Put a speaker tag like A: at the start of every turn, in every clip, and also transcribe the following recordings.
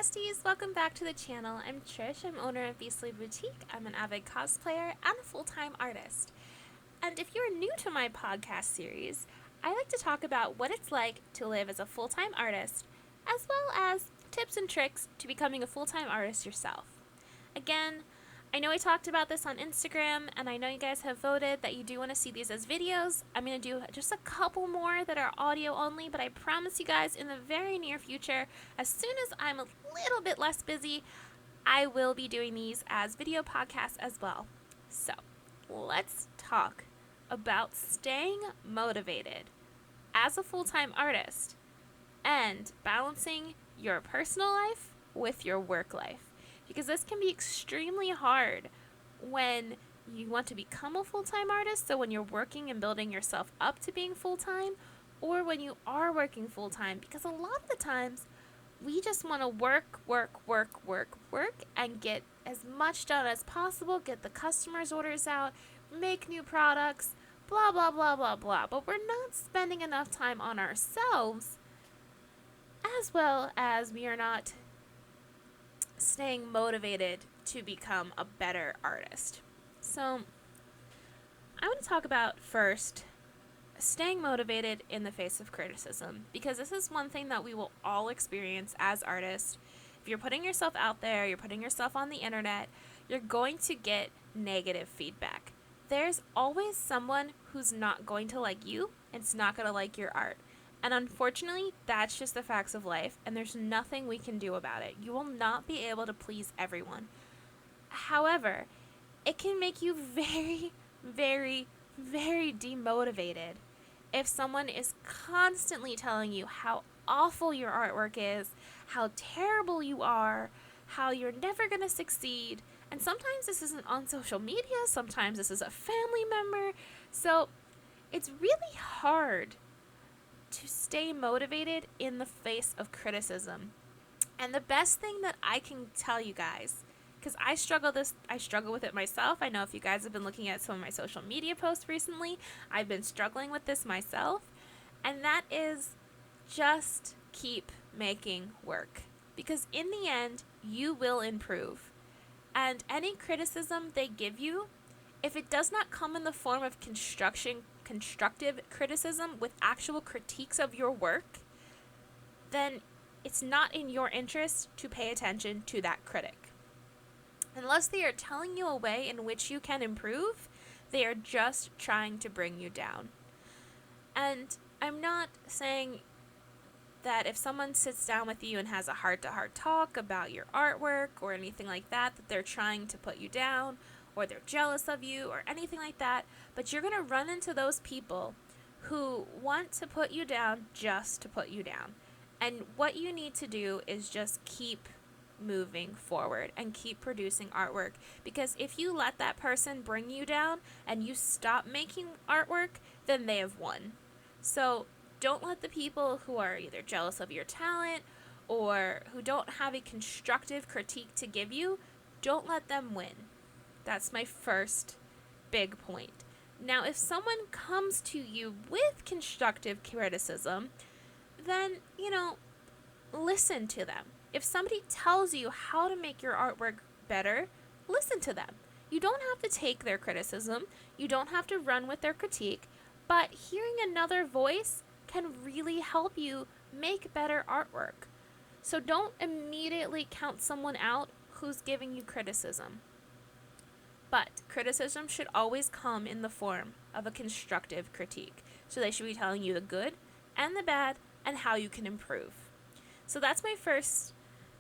A: besties, welcome back to the channel. I'm Trish, I'm owner of Boo-tique. I'm an avid cosplayer and a full-time artist. And if you're new to my podcast series, I like to talk about what it's like to live as a full-time artist, as well as tips and tricks to becoming a full-time artist yourself. Again, I know I talked about this on Instagram, and I know you guys have voted that you do want to see these as videos. I'm going to do just a couple more that are audio only, but I promise you guys in the very near future, as soon as I'm a little bit less busy, I will be doing these as video podcasts as well. So, let's talk about staying motivated as a full-time artist and balancing your personal life with your work life. Because this can be extremely hard when you want to become a full-time artist, so when you're working and building yourself up to being full-time, or when you are working full-time, because a lot of the times we just want to work, and get as much done as possible, get the customers' orders out, make new products, blah, blah, blah, blah, blah. But we're not spending enough time on ourselves, as well as we are not staying motivated to become a better artist. So I want to talk about first staying motivated in the face of criticism, because this is one thing that we will all experience as artists. If you're putting yourself out there, you're putting yourself on the internet, you're going to get negative feedback. There's always someone who's not going to like you and it's not going to like your art. And unfortunately, that's just the facts of life, and there's nothing we can do about it. You will not be able to please everyone. However, it can make you very, very, very demotivated if someone is constantly telling you how awful your artwork is, how terrible you are, how you're never going to succeed. And sometimes this isn't on social media, sometimes this is a family member. So it's really hard to stay motivated in the face of criticism. And the best thing that I can tell you guys, because I struggle with it myself. I know if you guys have been looking at some of my social media posts recently, I've been struggling with this myself. And that is just keep making work. Because in the end, you will improve. And any criticism they give you, if it does not come in the form of constructive criticism with actual critiques of your work, then it's not in your interest to pay attention to that critic. Unless they are telling you a way in which you can improve, they are just trying to bring you down. And I'm not saying that if someone sits down with you and has a heart-to-heart talk about your artwork or anything like that, that they're trying to put you down or they're jealous of you or anything like that. But you're going to run into those people who want to put you down just to put you down. And what you need to do is just keep moving forward and keep producing artwork. Because if you let that person bring you down and you stop making artwork, then they have won. So don't let the people who are either jealous of your talent or who don't have a constructive critique to give you, don't let them win. That's my first big point. Now, if someone comes to you with constructive criticism, then, listen to them. If somebody tells you how to make your artwork better, listen to them. You don't have to take their criticism. You don't have to run with their critique. But hearing another voice can really help you make better artwork. So don't immediately count someone out who's giving you criticism. But criticism should always come in the form of a constructive critique. So they should be telling you the good and the bad and how you can improve. So that's my first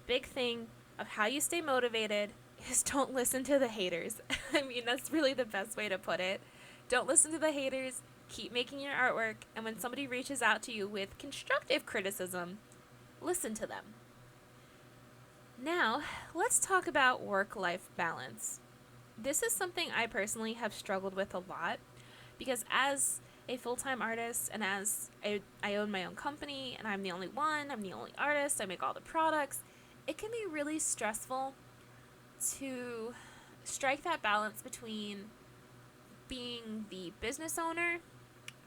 A: big thing of how you stay motivated is don't listen to the haters. I mean, that's really the best way to put it. Don't listen to the haters. Keep making your artwork. And when somebody reaches out to you with constructive criticism, listen to them. Now, let's talk about work-life balance. This is something I personally have struggled with a lot because as a full-time artist and as I own my own company and I'm the only artist, I make all the products, it can be really stressful to strike that balance between being the business owner,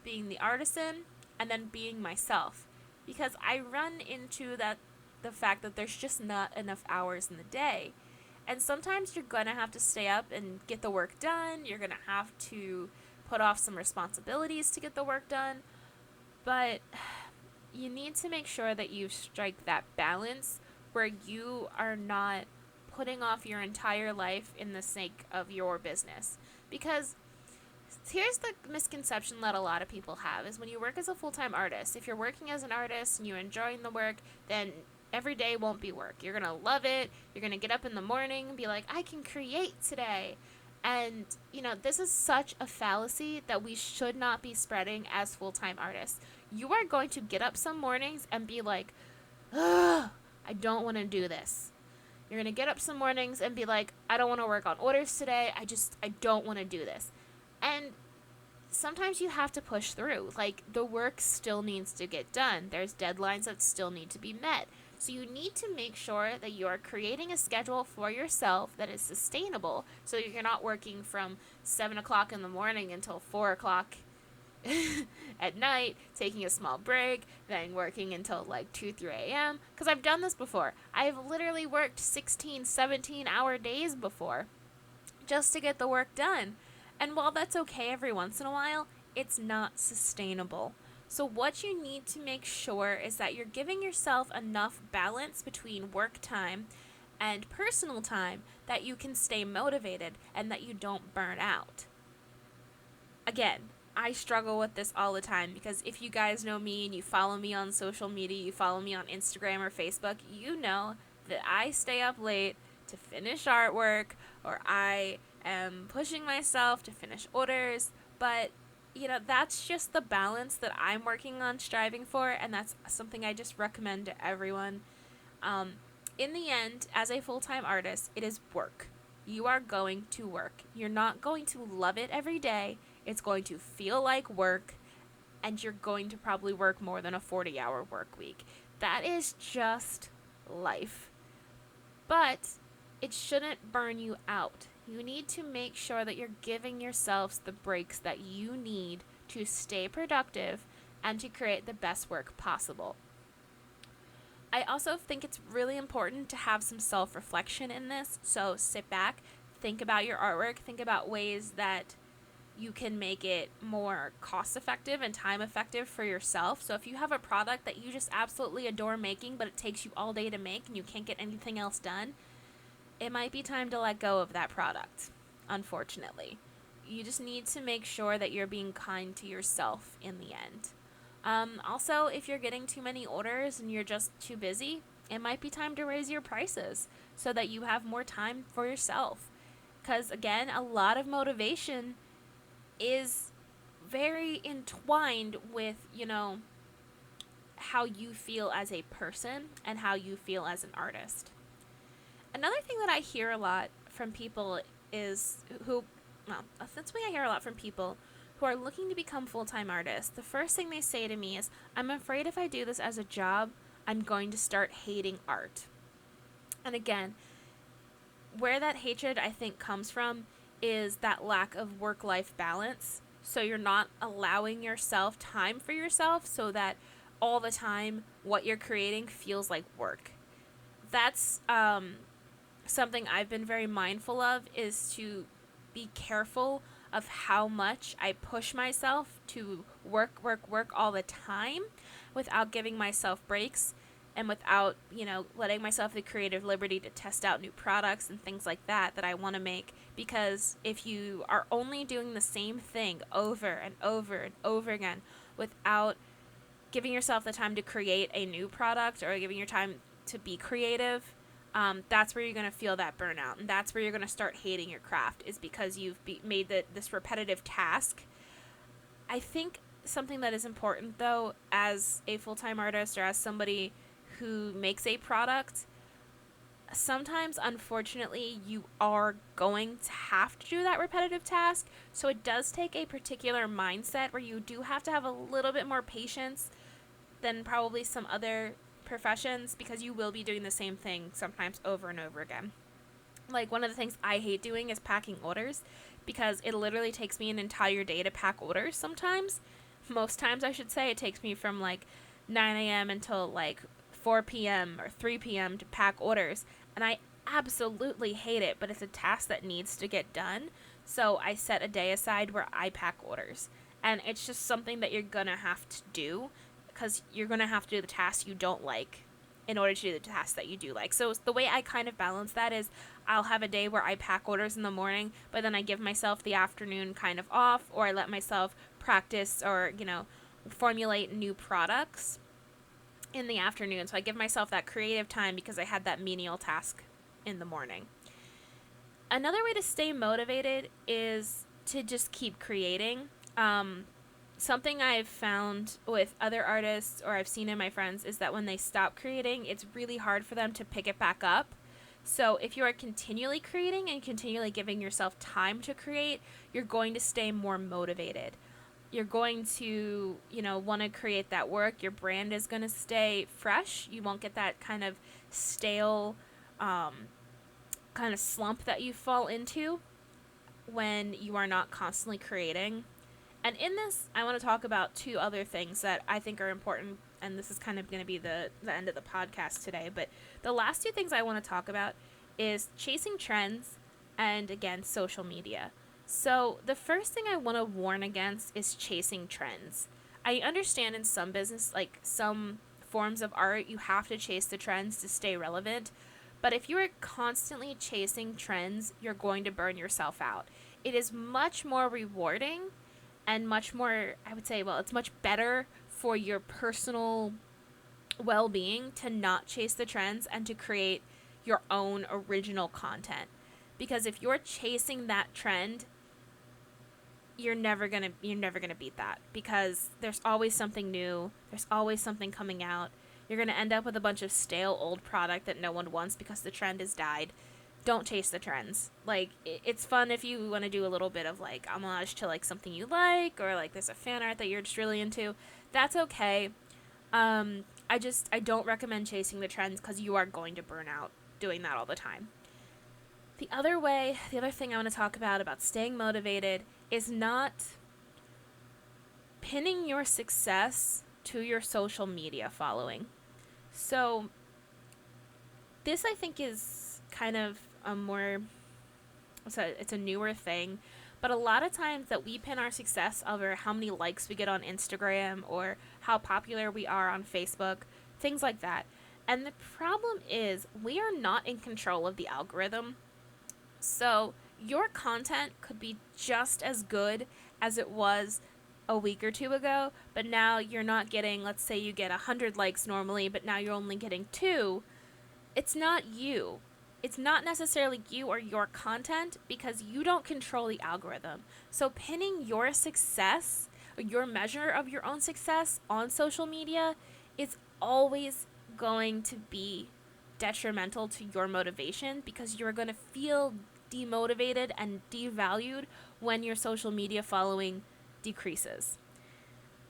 A: being the artisan, and then being myself. Because I run into that the fact that there's just not enough hours in the day. And sometimes you're going to have to stay up and get the work done. You're going to have to put off some responsibilities to get the work done. But you need to make sure that you strike that balance where you are not putting off your entire life in the sake of your business. Because here's the misconception that a lot of people have is when you work as a full-time artist, if you're working as an artist and you're enjoying the work, then every day won't be work. You're going to love it. You're going to get up in the morning and be like, I can create today. And, this is such a fallacy that we should not be spreading as full-time artists. You are going to get up some mornings and be like, ugh, I don't want to do this. You're going to get up some mornings and be like, I don't want to work on orders today. I don't want to do this. And sometimes you have to push through. Like, the work still needs to get done. There's deadlines that still need to be met. So you need to make sure that you're creating a schedule for yourself that is sustainable, so you're not working from 7 o'clock in the morning until 4 o'clock at night, taking a small break, then working until like 2, 3 a.m. Because I've done this before. I've literally worked 16, 17-hour days before just to get the work done. And while that's okay every once in a while, it's not sustainable. So what you need to make sure is that you're giving yourself enough balance between work time and personal time that you can stay motivated and that you don't burn out. Again, I struggle with this all the time because if you guys know me and you follow me on social media, you follow me on Instagram or Facebook, you know that I stay up late to finish artwork, or I am pushing myself to finish orders, but that's just the balance that I'm working on striving for, and that's something I just recommend to everyone. In the end, as a full-time artist, it is work. You are going to work. You're not going to love it every day. It's going to feel like work, and you're going to probably work more than a 40-hour work week. That is just life. But it shouldn't burn you out. You need to make sure that you're giving yourselves the breaks that you need to stay productive and to create the best work possible. I also think it's really important to have some self-reflection in this. So sit back, think about your artwork, think about ways that you can make it more cost-effective and time-effective for yourself. So if you have a product that you just absolutely adore making, but it takes you all day to make and you can't get anything else done, it might be time to let go of that product, unfortunately. You just need to make sure that you're being kind to yourself in the end. Also, if you're getting too many orders and you're just too busy, it might be time to raise your prices so that you have more time for yourself. Because, again, a lot of motivation is very entwined with, how you feel as a person and how you feel as an artist. Another thing that I hear a lot from people is that's why I hear a lot from people who are looking to become full-time artists. The first thing they say to me is, I'm afraid if I do this as a job, I'm going to start hating art. And again, where that hatred, I think, comes from is that lack of work-life balance. So you're not allowing yourself time for yourself so that all the time what you're creating feels like work. That's something I've been very mindful of, is to be careful of how much I push myself to work all the time without giving myself breaks and without, letting myself the creative liberty to test out new products and things like that I want to make. Because if you are only doing the same thing over and over and over again without giving yourself the time to create a new product or giving your time to be creative, that's where you're going to feel that burnout. And that's where you're going to start hating your craft, is because you've made this repetitive task. I think something that is important, though, as a full-time artist or as somebody who makes a product, sometimes, unfortunately, you are going to have to do that repetitive task. So it does take a particular mindset where you do have to have a little bit more patience than probably some other professions, because you will be doing the same thing sometimes over and over again. Like, one of the things I hate doing is packing orders, because it literally takes me an entire day to pack orders sometimes. Most times, I should say, it takes me from like 9 a.m. until like 4 p.m. or 3 p.m. to pack orders, and I absolutely hate it, but it's a task that needs to get done. So I set a day aside where I pack orders, and it's just something that you're gonna have to do, because you're gonna have to do the tasks you don't like in order to do the tasks that you do like. So the way I kind of balance that is I'll have a day where I pack orders in the morning, but then I give myself the afternoon kind of off, or I let myself practice or, formulate new products in the afternoon. So I give myself that creative time because I had that menial task in the morning. Another way to stay motivated is to just keep creating. Something I've found with other artists, or I've seen in my friends, is that when they stop creating, it's really hard for them to pick it back up. So if you are continually creating and continually giving yourself time to create, you're going to stay more motivated. You're going to, want to create that work. Your brand is going to stay fresh. You won't get that kind of stale kind of slump that you fall into when you are not constantly creating. And in this, I want to talk about two other things that I think are important, and this is kind of going to be the end of the podcast today. But the last two things I want to talk about is chasing trends and, again, social media. So the first thing I want to warn against is chasing trends. I understand in some business, like some forms of art, you have to chase the trends to stay relevant. But if you are constantly chasing trends, you're going to burn yourself out. It is much more rewarding and much more, I would say, it's much better for your personal well-being to not chase the trends and to create your own original content. Because if you're chasing that trend, you're never gonna beat that, because there's always something new, there's always something coming out. You're gonna end up with a bunch of stale old product that no one wants because the trend has died. Don't chase the trends. Like, it's fun if you want to do a little bit of like homage to like something you like, or like there's a fan art that you're just really into. That's okay. I don't recommend chasing the trends, because you are going to burn out doing that all the time. The other thing I want to talk about staying motivated, is not pinning your success to your social media following. So this, I think, is kind of it's a newer thing, but a lot of times that we pin our success over how many likes we get on Instagram or how popular we are on Facebook, things like that. And the problem is we are not in control of the algorithm. So your content could be just as good as it was a week or two ago, but now you're not getting, let's say you get 100 likes normally, but now you're only getting 2. It's not you. It's not necessarily you or your content, because you don't control the algorithm. So pinning your success, or your measure of your own success on social media, is always going to be detrimental to your motivation, because you're going to feel demotivated and devalued when your social media following decreases.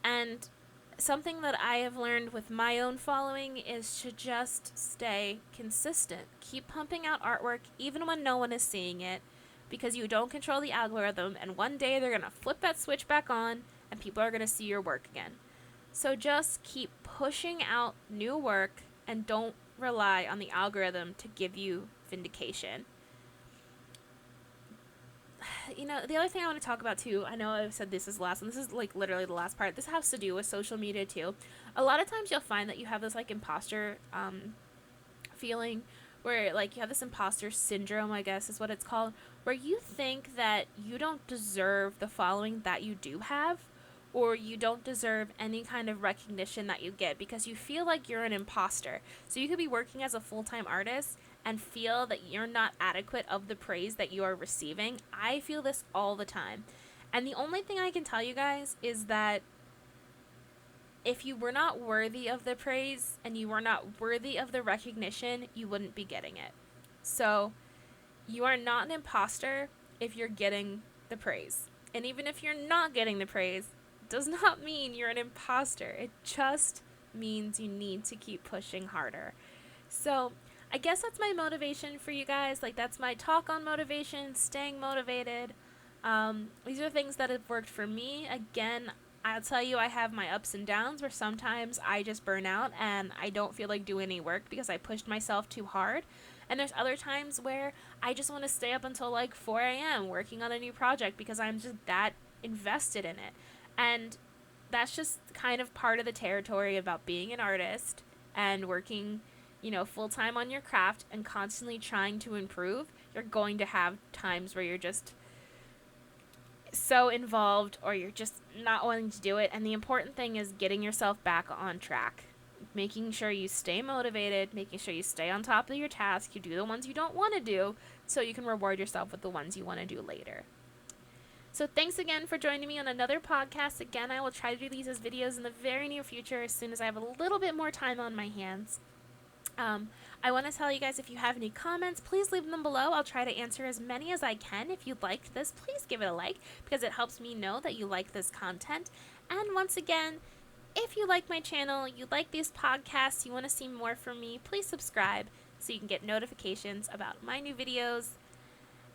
A: And something that I have learned with my own following is to just stay consistent. Keep pumping out artwork even when no one is seeing it, because you don't control the algorithm, and one day they're going to flip that switch back on and people are going to see your work again. So just keep pushing out new work and don't rely on the algorithm to give you vindication. The other thing I want to talk about too, I know I've said this is the last one, this is like literally the last part, this has to do with social media too. A lot of times you'll find that you have this like imposter feeling, where like you have this imposter syndrome, I guess is what it's called, where you think that you don't deserve the following that you do have, or you don't deserve any kind of recognition that you get, because you feel like you're an imposter. So you could be working as a full-time artist and feel that you're not adequate of the praise that you are receiving. I feel this all the time. And the only thing I can tell you guys is that if you were not worthy of the praise and you were not worthy of the recognition, you wouldn't be getting it. So you are not an imposter if you're getting the praise. And even if you're not getting the praise, it does not mean you're an imposter. It just means you need to keep pushing harder. So I guess that's my motivation for you guys. Like, that's my talk on motivation, staying motivated. These are things that have worked for me. Again, I'll tell you, I have my ups and downs where sometimes I just burn out and I don't feel like doing any work because I pushed myself too hard. And there's other times where I just want to stay up until like 4 a.m. working on a new project because I'm just that invested in it. And that's just kind of part of the territory about being an artist and working, full time on your craft and constantly trying to improve. You're going to have times where you're just so involved or you're just not wanting to do it. And the important thing is getting yourself back on track. Making sure you stay motivated, making sure you stay on top of your task, you do the ones you don't want to do so you can reward yourself with the ones you want to do later. So thanks again for joining me on another podcast. Again, I will try to do these as videos in the very near future as soon as I have a little bit more time on my hands. I want to tell you guys, if you have any comments, please leave them below. I'll try to answer as many as I can. If you liked this, please give it a like because it helps me know that you like this content. And once again, if you like my channel, you like these podcasts, you want to see more from me, please subscribe so you can get notifications about my new videos,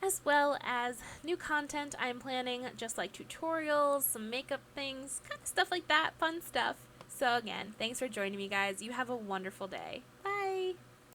A: as well as new content I'm planning, just like tutorials, some makeup things, kind of stuff like that, fun stuff. So again, thanks for joining me, guys. You have a wonderful day. Bye!